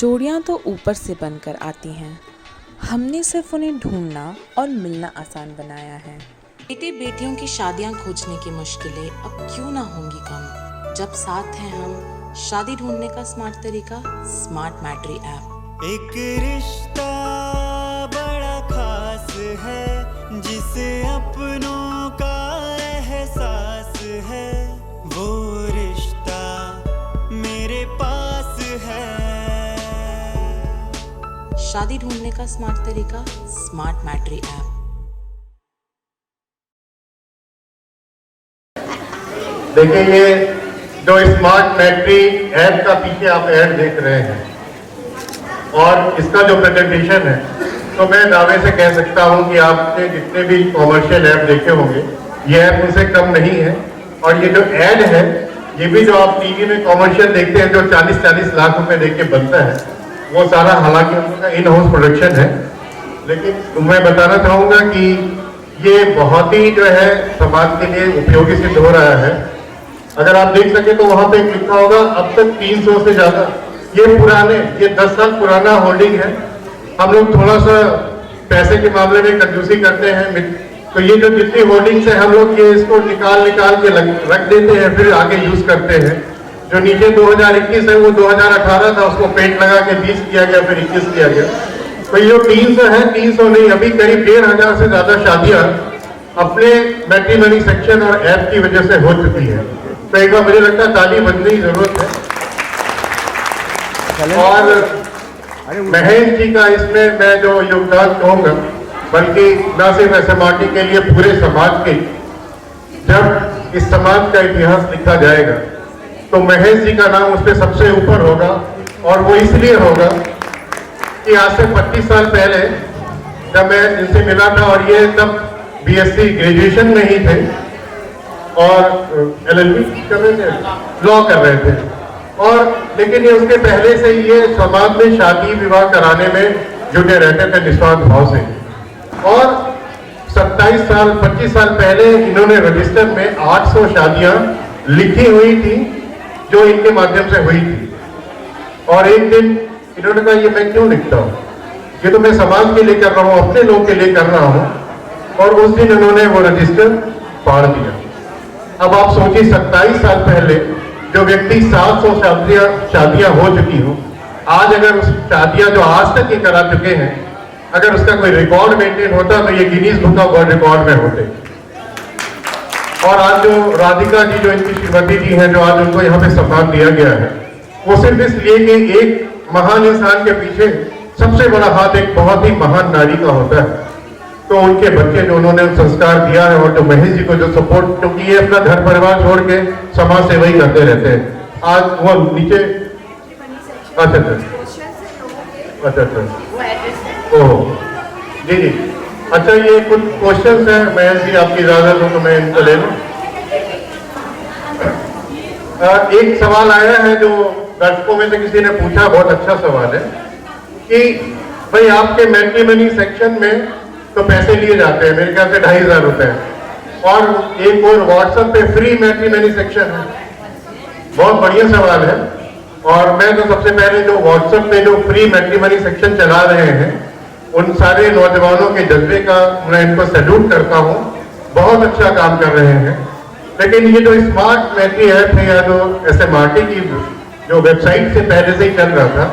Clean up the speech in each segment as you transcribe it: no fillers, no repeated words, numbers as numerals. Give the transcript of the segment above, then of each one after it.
जोड़ियाँ तो ऊपर से बनकर आती हैं, हमने सिर्फ उन्हें ढूंढना और मिलना आसान बनाया है। बेटे बेटियों की शादियाँ खोजने की मुश्किलें अब क्यों ना होंगी कम, जब साथ हैं हम। शादी ढूंढने का स्मार्ट तरीका, स्मार्ट मैट्री ऐप। एक रिश्ता बड़ा खास है जिसे अपनों का एहसास है, वो रिश्ता मेरे पास है। शादी ढूंढने का स्मार्ट तरीका, स्मार्ट मैट्री ऐप। देखिए, ये जो स्मार्ट मैट्री ऐप का पीछे आप ऐड देख रहे हैं और इसका जो प्रेजेंटेशन है, तो मैं दावे से कह सकता हूं कि आपने जितने भी कॉमर्शियल ऐप देखे होंगे, ये ऐप उनसे कम नहीं है। और ये जो ऐड है, ये भी जो आप टीवी में कॉमर्शियल देखते हैं जो 40-40 लाख रुपए देके बनता है, वो सारा हालांकि उनका इन हाउस प्रोडक्शन है। लेकिन मैं बताना चाहूँगा कि ये बहुत ही जो है समाज के लिए उपयोगी सिद्ध हो रहा है। अगर आप देख सके तो वहाँ पे लिखा होगा अब तक 300 से ज़्यादा, ये 10 साल पुराना होल्डिंग है। हम लोग थोड़ा सा पैसे के मामले में कंजूसी करते हैं, तो ये जो जितनी होल्डिंग्स है हम लोग ये इसको निकाल के रख देते हैं, फिर आगे यूज करते हैं। जो नीचे 2021 है वो 2018 था, उसको पेंट लगा के 20 किया गया, फिर 21 किया गया। तो ये जो 300 है, 300 नहीं, अभी करीब 1500 से ज्यादा शादियां अपने मैट्रिमनी सेक्शन और ऐप की वजह से हो चुकी है। तो एक बार मुझे लगता है ताली बजने की जरूरत है। और महेश जी का इसमें मैं जो योगदान कहूंगा, बल्कि न सिर्फ SMRT के लिए पूरे समाज के, जब इस समाज का इतिहास लिखा जाएगा तो महेश जी का नाम उस पर सबसे ऊपर होगा। और वो इसलिए होगा कि आज से 25 साल पहले जब मैं इनसे मिला था, और ये तब BSc ग्रेजुएशन में ही थे और LLB कर रहे थे, लॉ कर रहे थे। और लेकिन ये उसके पहले से ये समाज में शादी विवाह कराने में जुटे रहते थे निस्वार्थ भाव से। और 25 साल पहले इन्होंने रजिस्टर में 800 शादियां लिखी हुई थी जो इनके माध्यम से हुई थी। और एक दिन इन्होंने कहा ये मैं क्यों लिखता हूँ, ये तो मैं समाज के लिए कर रहा हूँ, अपने लोग के लिए कर रहा हूँ। और उस दिन उन्होंने वो रजिस्टर फाड़ दिया। अब आप सोचिए 27 साल पहले जो व्यक्ति 700 शादियां हो चुकी हो, आज अगर उस शादियां जो आज तक ये करा चुके हैं, अगर उसका कोई रिकॉर्ड मेंटेन होता तो ये Guinness book of world record में होते। और आज जो राधिका जी, जो इनकी श्रीमती जी हैं, जो आज उनको यहाँ पे सम्मान दिया गया है, वो सिर्फ इसलिए कि एक महान इंसान के पीछे सबसे बड़ा हाथ एक बहुत ही महान नारी का होता है। तो उनके बच्चे जो उन्होंने संस्कार दिया है, और जो महेश जी को जो सपोर्ट, क्योंकि ये अपना घर परिवार छोड़ के समाज सेवा ही करते रहते हैं। आज वो नीचे अच्छा ओह जी। अच्छा, ये कुछ क्वेश्चंस हैं, महेश जी आपकी इजाजत हो तो मैं इनको ले लूं। एक सवाल आया है जो दर्शकों में से किसी ने पूछा, बहुत अच्छा सवाल है कि भाई आपके मैट्रिमनी सेक्शन में तो पैसे लिए जाते हैं, मेरे ख्याल से 2500 रुपए, और एक और व्हाट्सएप पे फ्री मैट्रिमनी सेक्शन है। बहुत बढ़िया सवाल है। और मैं तो सबसे पहले जो व्हाट्सएप पे जो फ्री मैट्रिमनी सेक्शन चला रहे हैं, उन सारे नौजवानों के जज्बे का मैं इनको सैल्यूट करता हूँ, बहुत अच्छा काम कर रहे हैं। लेकिन ये जो स्मार्ट मैट्री ऐप है, या जो SMRT की जो वेबसाइट से पहले से ही चल रहा था,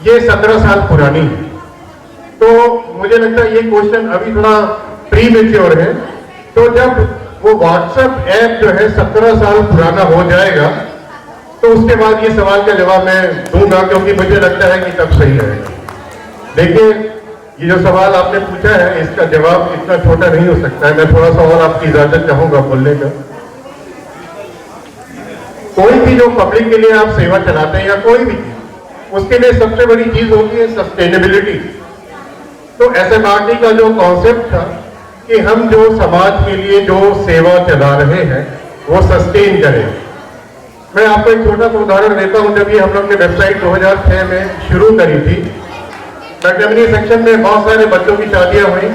ये 17 साल पुरानी है। तो मुझे लगता है ये क्वेश्चन अभी थोड़ा प्री मेच्योर है। तो जब वो व्हाट्सएप ऐप जो है 17 साल पुराना हो जाएगा, तो उसके बाद ये सवाल का जवाब मैं दूंगा, क्योंकि मुझे लगता है कि तब सही रहेगा। देखिए, ये जो सवाल आपने पूछा है, इसका जवाब इतना छोटा नहीं हो सकता है। मैं थोड़ा सा और आपकी इजाजत चाहूंगा बोलने का। कोई भी जो पब्लिक के लिए आप सेवा चलाते हैं या कोई भी, उसके लिए सबसे बड़ी चीज होती है सस्टेनेबिलिटी। तो SMRT का जो कॉन्सेप्ट था कि हम जो समाज के लिए जो सेवा चला रहे हैं वो सस्टेन करें। मैं आपको एक छोटा सा उदाहरण देता हूं। जब ये हम लोग ने वेबसाइट 2006 में शुरू करी थी, मैट्रिमनी सेक्शन में बहुत सारे बच्चों की शादियां हुई,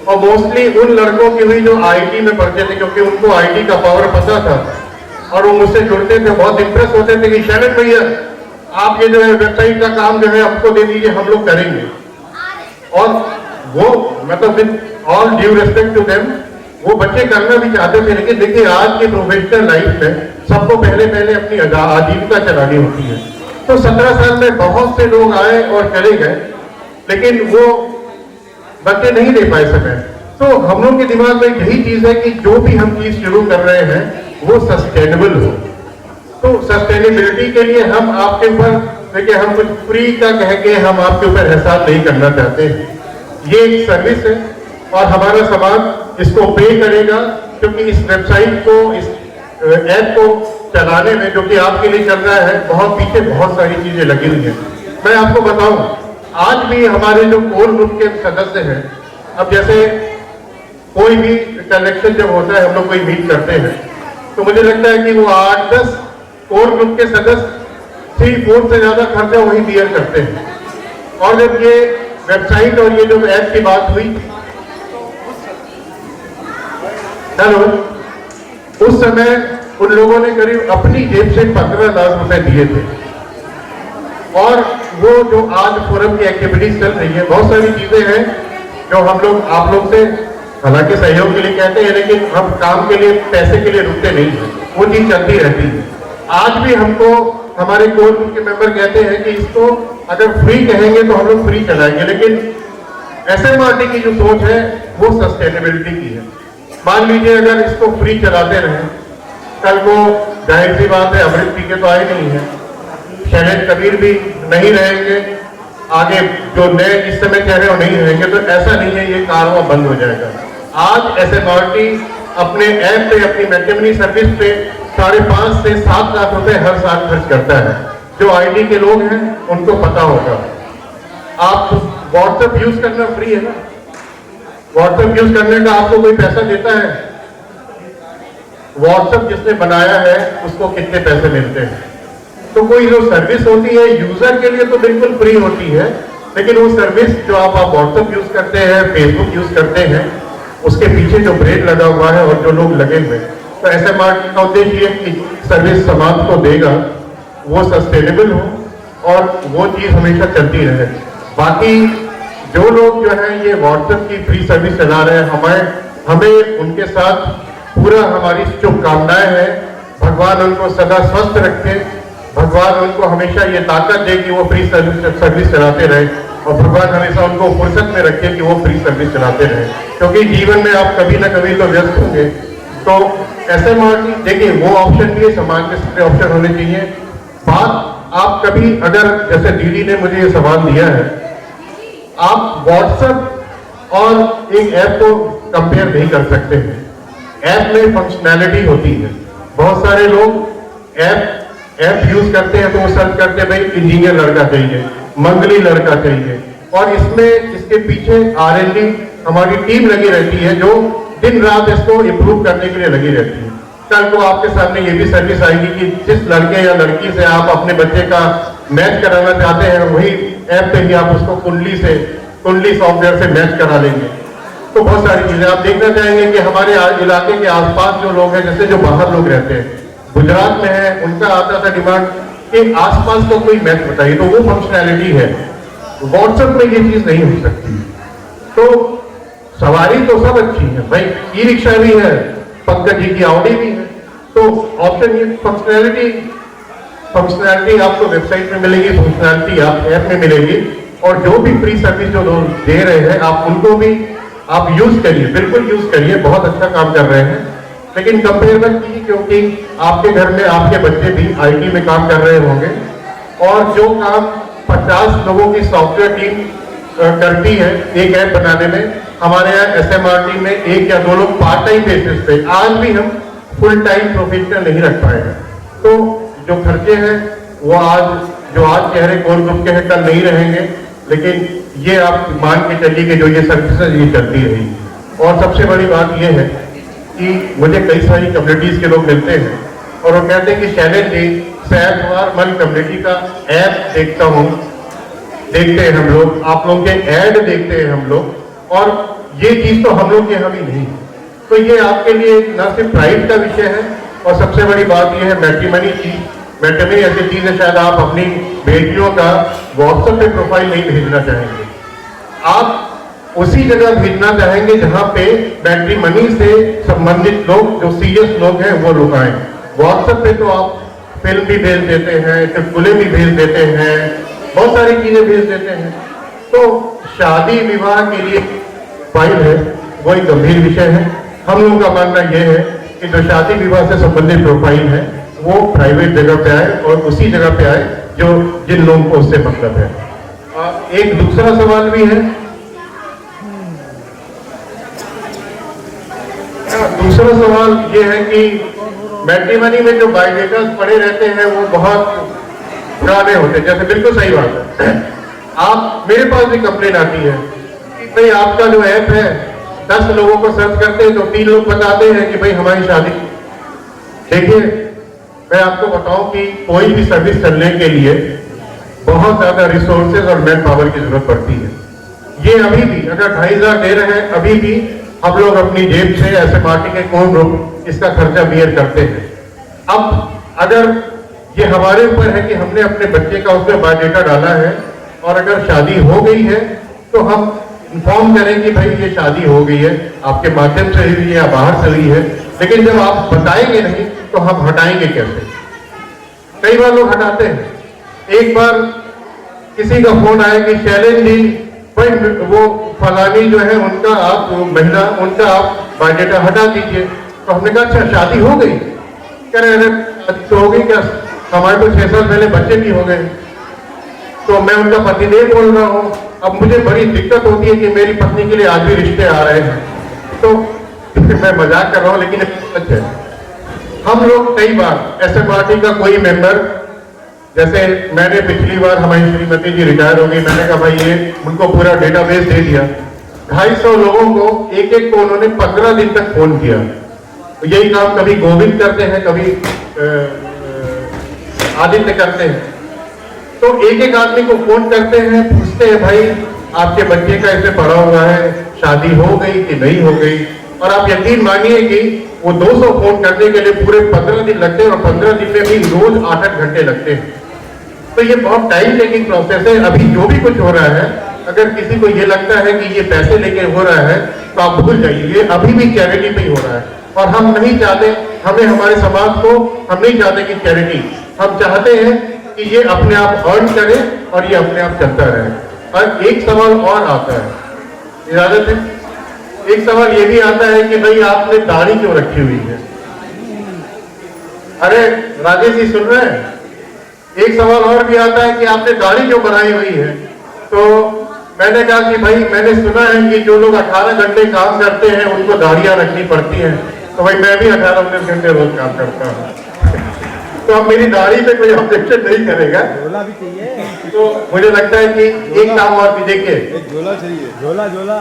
और मोस्टली उन लड़कों की हुई जो IT में पढ़ते थे, क्योंकि उनको IT का पावर पता था और वो मुझसे जुड़ते थे, बहुत इंप्रेस होते थे कि शैलन भैया आप ये जो है वेबसाइट का काम जो है हमको दे दीजिए, हम लोग करेंगे। और वो मतलब with all due respect to them, वो बच्चे करना भी चाहते थे, लेकिन देखिए आज की प्रोफेशनल लाइफ में सबको पहले अपनी आजीविका चलानी होती है। तो 17 साल में बहुत से लोग आए और चले गए, लेकिन वो बच्चे नहीं दे पाए समय। तो हम लोग के दिमाग में यही चीज है कि जो भी हम चीज शुरू कर रहे हैं वो सस्टेनेबल हो। तो सस्टेनेबिलिटी के लिए हम आपके ऊपर देखिए, हम कुछ फ्री का कह के हम आपके ऊपर एहसान नहीं करना चाहते। ये एक सर्विस है और हमारा समाज इसको पे करेगा, क्योंकि इस वेबसाइट को, इस ऐप को चलाने में, जो कि आपके लिए चल रहा है, बहुत पीछे बहुत सारी चीजें लगी हुई हैं। मैं आपको बताऊं, आज भी हमारे जो कोर ग्रुप के सदस्य हैं, अब जैसे कोई भी कलेक्शन जब होता है, हम लोग कोई मीट करते हैं, तो मुझे लगता है कि वो 8-10 कोर ग्रुप के सदस्य 3/4 से ज्यादा खर्चा वही बियर करते हैं। और जब ये वेबसाइट और ये जो ऐप की बात हुई, हेलो, उस समय उन लोगों ने करीब अपनी जेब से 15 लाख रुपए दिए थे। और वो जो आज फोरम की एक्टिविटीज चल रही है, बहुत सारी चीजें हैं जो हम लोग आप लोग से हालांकि सहयोग के लिए कहते हैं, लेकिन हम काम के लिए, पैसे के लिए रुकते नहीं हैं, वो चीज चलती रहती है। आज भी हमको हमारे कोर ग्रुप के मेंबर कहते हैं कि इसको अगर फ्री कहेंगे तो हम लोग फ्री चलाएंगे, लेकिन SMRT की जो सोच है वो सस्टेनेबिलिटी की है। मान लीजिए अगर इसको फ्री चलाते रहे, कल को जाहिर सी बात है अमृत पी के तो आए नहीं है, शैलेंद्र कबीर भी नहीं रहेंगे, आगे जो नए इस समय कह रहे हो नहीं रहेंगे, तो ऐसा नहीं है ये कारवां बंद हो जाएगा। आज SMRT अपने ऐप पे, अपनी मैट्रिमनी सर्विस पे 5.5 से 7 लाख रुपए हर साल खर्च करता है। जो IT के लोग हैं उनको पता होगा। आप व्हाट्सएप यूज करना फ्री है ना, व्हाट्सएप यूज करने का आपको कोई पैसा देता है? व्हाट्सएप जिसने बनाया है उसको कितने पैसे मिलते हैं? तो कोई जो सर्विस होती है यूजर के लिए तो बिल्कुल फ्री होती है, लेकिन वो सर्विस जो आप व्हाट्सएप यूज करते हैं, फेसबुक यूज करते हैं, उसके पीछे जो ब्रेन लगा हुआ है और जो लोग लगे हुए हैं, तो SMRT का उद्देश्य ये कि सर्विस समाज को देगा, वो सस्टेनेबल हो और वो चीज हमेशा चलती रहे। बाकी जो लोग जो है ये व्हाट्सएप की फ्री सर्विस चला रहे हैं, हमें उनके साथ पूरा हमारी शुभकामनाएं हैं। भगवान उनको सदा स्वस्थ रखे, भगवान उनको हमेशा ये ताकत दे कि वो फ्री सर्विस चलाते रहे, और भगवान हमेशा उनको फुर्सत में रखे कि वो फ्री सर्विस चलाते रहे, क्योंकि जीवन में आप कभी ना कभी तो व्यस्त होंगे। तो SMRT देखिए वो ऑप्शन भी है, समाज में सारे ऑप्शन होने चाहिए। बात आप कभी अगर, जैसे दीदी ने मुझे ये सवाल दिया है, आप व्हाट्सएप और एक ऐप को कंपेयर नहीं कर सकते हैं। ऐप में फंक्शनैलिटी होती है, बहुत सारे लोग ऐप यूज करते हैं तो वो सर्च करते हैं भाई इंजीनियर लड़का चाहिए, मंगली लड़का चाहिए, और इसमें इसके पीछे R&D हमारी टीम लगी रहती है जो दिन रात इसको इम्प्रूव करने के लिए लगी रहती है। कल को आपके सामने ये भी सर्विस आएगी कि जिस लड़के या लड़की से आप अपने बच्चे का मैच कराना चाहते हैं, वही ऐप पे ही आप उसको कुंडली सॉफ्टवेयर से मैच करा लेंगे। तो बहुत सारी चीजें आप देखना चाहेंगे कि हमारे इलाके के आसपास जो लोग हैं, जैसे जो बाहर लोग रहते हैं, गुजरात में है, उनका आता था डिमांड कि आसपास को कोई मैच बताइए, तो वो फंक्शनैलिटी है। व्हाट्सएप में ये चीज नहीं हो सकती। तो सवारी तो सब अच्छी है भाई, ई रिक्शा भी है, पंकज जी की ऑडी भी है, तो ऑप्शन ये फंक्शनैलिटी आपको वेबसाइट में मिलेगी, फंक्शनैलिटी आप ऐप में मिलेगी, और जो भी फ्री सर्विस जो लोग दे रहे हैं आप उनको भी आप यूज करिए, बिल्कुल यूज करिए, बहुत अच्छा काम कर रहे हैं। लेकिन कंपेयर मत कीजिए, क्योंकि आपके घर में आपके बच्चे भी IT में काम कर रहे होंगे, और जो काम 50 लोगों की सॉफ्टवेयर टीम करती है एक ऐप बनाने में, हमारे यहाँ SMRT में 1 या 2 लोग पार्ट टाइम बेसिस पे, आज भी हम फुल टाइम प्रोफेशनल नहीं रख पाए हैं। तो जो खर्चे हैं वो आज कह रहे कोर ग्रुप के हैं, कल नहीं रहेंगे, लेकिन ये आप मान के चलिए कि जो ये सर्विसेज ये चलती रही। और सबसे बड़ी बात ये है कि मुझे कई सारी कम्युनिटीज के लोग मिलते हैं और वो कहते हैं कि शैलेंद्र जी, सैफवार मन कम्युनिटी का ऐप देखते हैं हम लोग, आप लोग के ऐड देखते हैं हम लोग, और ये चीज तो हम लोग के यहाँ भी नहीं है। तो ये आपके लिए न सिर्फ प्राइड का विषय है, और सबसे बड़ी बात ये है मैट्रिमनी ऐसी चीज है, शायद आप अपनी बेटियों का व्हाट्सएप पे प्रोफाइल नहीं भेजना चाहेंगे। आप उसी जगह भेजना चाहेंगे जहां पे मैट्रिमनी से संबंधित लोग, जो सीरियस लोग हैं, वो लोग आए। व्हाट्सएप पे तो आप फिल्म भी भेज देते हैं, चुटकुले भी भेज देते हैं, बहुत सारी चीजें भेज देते हैं। तो शादी विवाह के लिए फाइल है, वो एक गंभीर विषय है। हम लोगों का मानना यह है कि जो शादी विवाह से संबंधित प्रोफाइल है वो प्राइवेट जगह पे आए और उसी जगह पे आए जो जिन लोगों को उससे मतलब है। एक दूसरा सवाल भी है, दूसरा सवाल ये है कि मैट्रिमनी में जो बायोडेटा पड़े रहते हैं वो बहुत पुराने होते हैं। जैसे बिल्कुल सही बात है, आप मेरे पास भी कंप्लेन आती है कि भाई आपका जो ऐप है 10 लोगों को सर्च करते हैं तो 3 लोग बताते हैं कि भाई हमारी शादी। देखिए, मैं आपको बताऊं कि कोई भी सर्विस चलने के लिए बहुत ज्यादा रिसोर्सेज और मैन पावर की जरूरत पड़ती है। ये अभी भी अगर 2,500 दे रहे हैं, अभी भी हम लोग अपनी जेब से SMRT के कोर ग्रुप इसका खर्चा बियर करते हैं। अब अगर ये हमारे ऊपर है कि हमने अपने बच्चे का उसमें बायोडेटा डाला है और अगर शादी हो गई है तो हम इन्फॉर्म करें कि भाई ये शादी हो गई है, आपके माध्यम से हुई है या बाहर से हुई है। लेकिन जब आप बताएंगे नहीं तो हम हटाएंगे कैसे? कई बार लोग हटाते हैं। एक बार किसी का फोन आया कि शैलेंद्र जी, भाई वो फलानी जो है उनका आप महिला, उनका आप बायोडेटा हटा दीजिए। तो हमने कहा अच्छा शादी हो गई? कह रहे अरे तो हो गई क्या, हमारे को 6 साल पहले बच्चे भी हो गए। तो मैं उनका पतिदेव बोल रहा हूँ। अब मुझे बड़ी दिक्कत होती है कि मेरी पत्नी के लिए आज भी रिश्ते आ रहे हैं। तो मैं मजाक कर रहा हूँ लेकिन सच है। हम लोग कई बार SMRT का कोई मेंबर, जैसे मैंने पिछली बार हमारी श्रीमती जी रिटायर हो गई, मैंने कहा भाई ये उनको पूरा डेटाबेस दे दिया। 250 लोगों को एक को उन्होंने 15 दिन तक फोन किया। यही काम कभी गोविंद करते हैं, कभी आदित्य करते हैं। तो एक आदमी को फोन करते हैं, पूछते हैं भाई आपके बच्चे का इसमें पड़ा हुआ है, शादी हो गई कि नहीं हो गई। और आप यकीन मानिए कि वो 200 फोन करने के लिए पूरे 15 दिन लगते हैं और 15 दिन में भी रोज 8-8 घंटे लगते हैं। तो ये बहुत टाइम टेकिंग प्रोसेस है। अभी जो भी कुछ हो रहा है, अगर किसी को ये लगता है कि ये पैसे लेके हो रहा है तो आप भूल जाइए, ये अभी भी चैरिटी पे ही हो रहा है। और हम नहीं चाहते, हमें हमारे समाज को हम नहीं चाहते कि चैरिटी, हम चाहते हैं कि ये अपने आप अर्न करे और ये अपने आप चलता रहे। और एक सवाल और आता है, इजाजत है, एक सवाल ये भी आता है कि भाई आपने दाढ़ी क्यों रखी हुई है? अरे राजेश जी सुन रहे हैं? एक सवाल और भी आता है कि आपने दाढ़ी क्यों बनाई हुई है? तो मैंने कहा कि भाई मैंने सुना है कि जो लोग 18 घंटे काम करते हैं उनको दाढ़ियां रखनी पड़ती हैं। तो भाई मैं भी 18-19 घंटे रोज काम करता हूँ। तो अब मेरी दाढ़ी पे कोई ऑब्जेक्शन नहीं करेगा। झोला भी चाहिए। तो मुझे लगता है कि एक काम और भी देखिए, एक झोला चाहिए। झोला झोला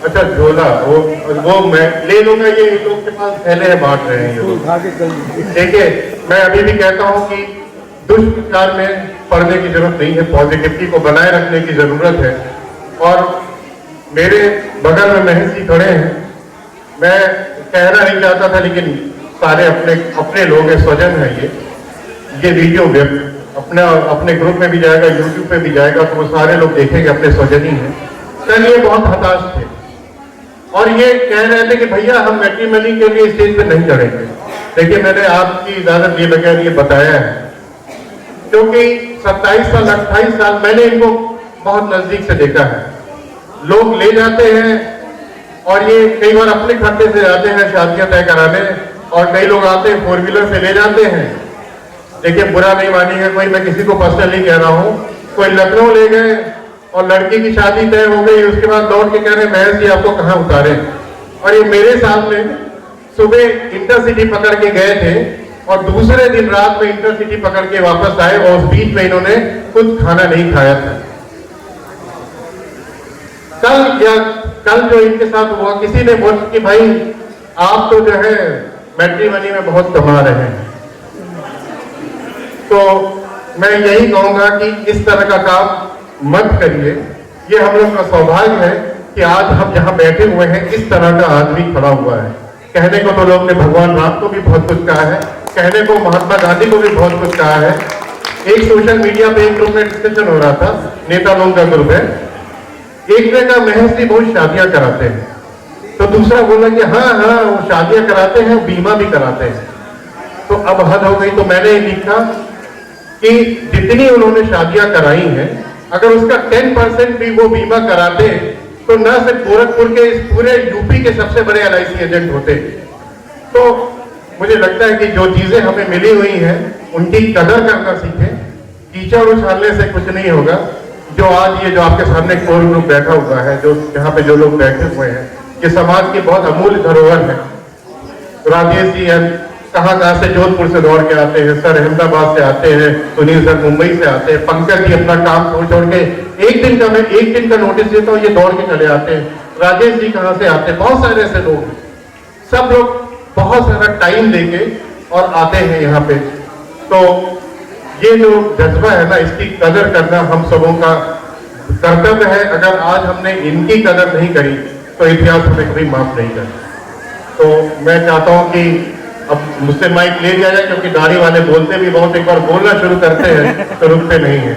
अच्छा झोला वो मैं ले लूंगा। ये इन लोग के पास पहले है, बांट रहे हैं ये लोग। उठा के चल। देखिए, मैं अभी भी कहता हूँ कि दुष्प्रचार में पड़ने की जरूरत नहीं है, पॉजिटिविटी को बनाए रखने की जरूरत है। और मेरे बगल में महेश जी खड़े हैं, मैं कहना नहीं चाहता था लेकिन सारे अपने लोग हैं, स्वजन है। ये वीडियो अपने ग्रुप में भी जाएगा, यूट्यूब पे भी जाएगा, तो वो सारे लोग देखेंगे, अपने स्वजन ही हैं। कल ये बहुत हताश थे और ये कह रहे थे कि भैया हम मैट्रिमनी के लिए स्टेज पे नहीं चढ़ेंगे। देखिए, मैंने आपकी इजाजत लिए बगैर ये बताया है क्योंकि 27 साल 28 साल मैंने इनको बहुत नजदीक से देखा है। लोग ले जाते हैं और ये कई बार अपने खर्चे से जाते हैं शादियां तय कराने, और कई लोग आते हैं 4 व्हीलर से ले जाते हैं। देखिए, बुरा नहीं मानिएगा कोई, मैं किसी को पर्सनली कह रहा हूँ। कोई लखनऊ ले गए और लड़की की शादी तय हो गई, उसके बाद लौट के कह रहे महेश जी आपको कहाँ उतारे। और ये मेरे सामने सुबह इंटरसिटी पकड़ के गए थे और दूसरे दिन रात में इंटरसिटी पकड़ के वापस आए और उस बीच में इन्होंने कुछ खाना नहीं खाया था। कल जो इनके साथ हुआ, किसी ने बोला कि भाई आप तो जो है मैट्रिमनी में बहुत कमा रहे हैं। तो मैं यही कहूंगा कि इस तरह का काम मत करिए। ये हम लोग का सौभाग्य है कि आज हम जहां बैठे हुए हैं, इस तरह का आदमी खड़ा हुआ है। कहने को तो लोग ने भगवान राम को भी बहुत कुछ कहा है, कहने को महात्मा गांधी को भी बहुत कुछ कहा है, एक सोशल मीडिया पे एक ग्रुप में डिस्कशन हो रहा था, नेता लोगों का ग्रुप है। एक ने कहा महज जी बहुत शादियां कराते हैं, तो दूसरा बोला कि हाँ हाँ वो शादियां कराते हैं, बीमा भी कराते हैं। तो अब हद हो गई, तो मैंने लिखा कि जितनी उन्होंने शादियां कराई हैं, अगर उसका 10% भी वो बीमा कराते तो न सिर्फ गोरखपुर के, इस पूरे यूपी के सबसे बड़े LIC एजेंट होते। तो मुझे लगता है कि जो चीजें हमें मिली हुई हैं उनकी कदर करना सीखें। कीचड़ उछालने से कुछ नहीं होगा। जो आज ये जो आपके सामने कोर ग्रुप बैठा हुआ है, जो यहाँ पे जो लोग बैठे हुए हैं, ये समाज की बहुत अमूल्य धरोहर है। राजेश जी हैं, कहाँ से, जोधपुर से दौड़ के आते हैं, सर अहमदाबाद से आते हैं, सुनील सर मुंबई से आते हैं, पंकज जी अपना काम छोड़ के एक दिन का नोटिस देता हूँ, ये दौड़ के चले आते हैं। राजेश जी कहाँ से आते हैं, बहुत सारे ऐसे लोग हैं। सब लोग बहुत सारा टाइम देके और आते हैं यहाँ पे। तो ये जो जज्बा है ना, इसकी कदर करना हम सबों का कर्तव्य है। अगर आज हमने इनकी कदर नहीं करी तो इतिहास हमें कभी माफ नहीं कर। तो मैं चाहता हूँ कि अब मुझसे माइक ले लिया जाए, क्योंकि दाढ़ी वाले बोलते भी बहुत, एक बार बोलना शुरू करते हैं तो रुकते नहीं है।